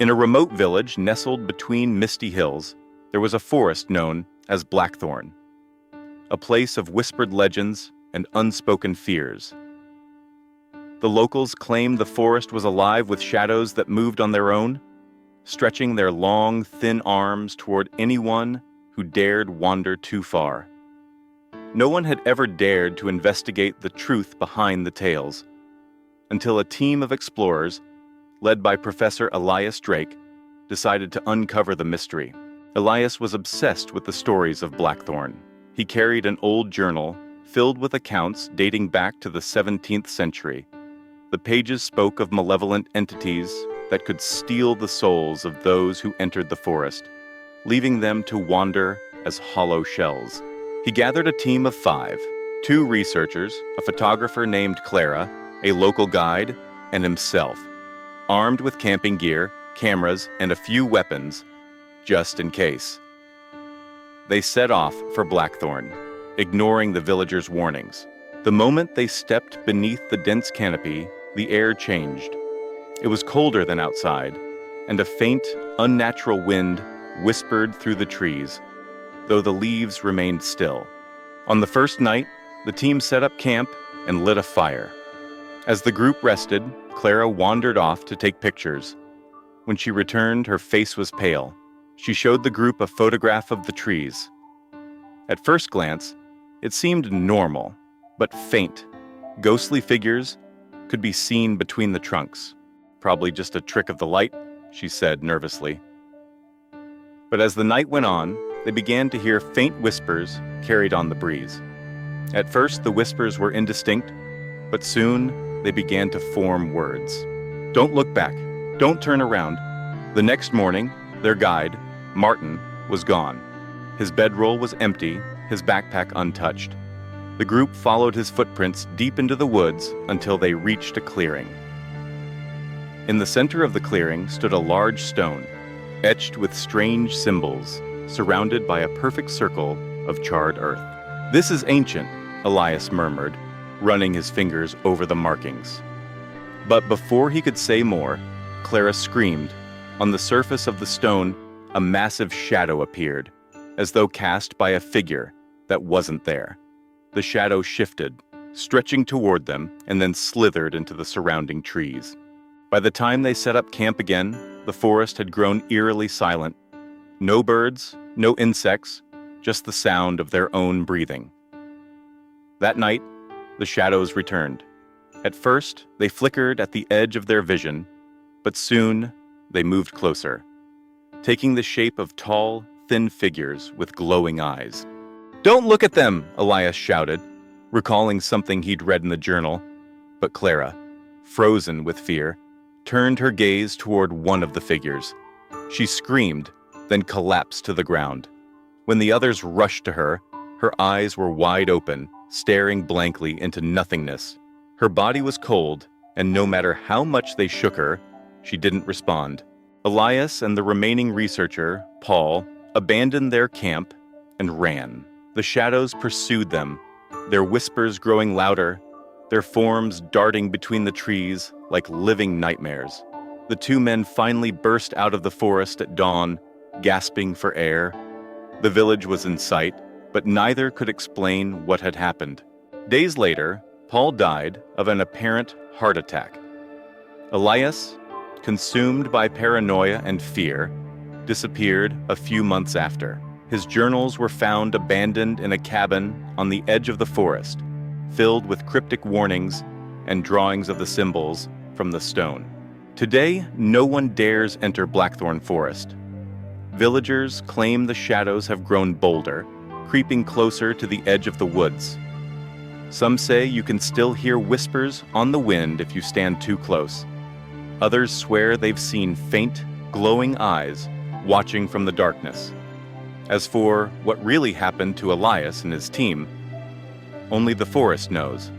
In a remote village nestled between misty hills, there was a forest known as Blackthorn, a place of whispered legends and unspoken fears. The locals claimed the forest was alive with shadows that moved on their own, stretching their long, thin arms toward anyone who dared wander too far. No one had ever dared to investigate the truth behind the tales, until a team of explorers, led by Professor Elias Drake, decided to uncover the mystery. Elias was obsessed with the stories of Blackthorn. He carried an old journal filled with accounts dating back to the 17th century. The pages spoke of malevolent entities that could steal the souls of those who entered the forest, leaving them to wander as hollow shells. He gathered a team of 5, 2 researchers, a photographer named Clara, a local guide, and himself, armed with camping gear, cameras, and a few weapons, just in case. They set off for Blackthorn, ignoring the villagers' warnings. The moment they stepped beneath the dense canopy, the air changed. It was colder than outside, and a faint, unnatural wind whispered through the trees, though the leaves remained still. On the first night, the team set up camp and lit a fire. As the group rested, Clara wandered off to take pictures. When she returned, her face was pale. She showed the group a photograph of the trees. At first glance, it seemed normal, but faint. Ghostly figures could be seen between the trunks. Probably just a trick of the light, she said nervously. But as the night went on, they began to hear faint whispers carried on the breeze. At first, the whispers were indistinct, but soon they began to form words. "Don't look back. Don't turn around." The next morning, their guide, Martin, was gone. His bedroll was empty, his backpack untouched. The group followed his footprints deep into the woods until they reached a clearing. In the center of the clearing stood a large stone, etched with strange symbols, surrounded by a perfect circle of charred earth. "This is ancient," Elias murmured, running his fingers over the markings. But before he could say more, Clara screamed. On the surface of the stone, a massive shadow appeared, as though cast by a figure that wasn't there. The shadow shifted, stretching toward them, and then slithered into the surrounding trees. By the time they set up camp again, the forest had grown eerily silent. No birds, no insects, just the sound of their own breathing. That night, the shadows returned. At first, they flickered at the edge of their vision, but soon they moved closer, taking the shape of tall, thin figures with glowing eyes. "Don't look at them!" Elias shouted, recalling something he'd read in the journal. But Clara, frozen with fear, turned her gaze toward one of the figures. She screamed, then collapsed to the ground. When the others rushed to her, her eyes were wide open, staring blankly into nothingness. Her body was cold, and no matter how much they shook her, she didn't respond. Elias and the remaining researcher, Paul, abandoned their camp and ran. The shadows pursued them, their whispers growing louder, their forms darting between the trees like living nightmares. The 2 men finally burst out of the forest at dawn, gasping for air. The village was in sight, but neither could explain what had happened. Days later, Paul died of an apparent heart attack. Elias, consumed by paranoia and fear, disappeared a few months after. His journals were found abandoned in a cabin on the edge of the forest, filled with cryptic warnings and drawings of the symbols from the stone. Today, no one dares enter Blackthorn Forest. Villagers claim the shadows have grown bolder, creeping closer to the edge of the woods. Some say you can still hear whispers on the wind if you stand too close. Others swear they've seen faint, glowing eyes watching from the darkness. As for what really happened to Elias and his team, only the forest knows.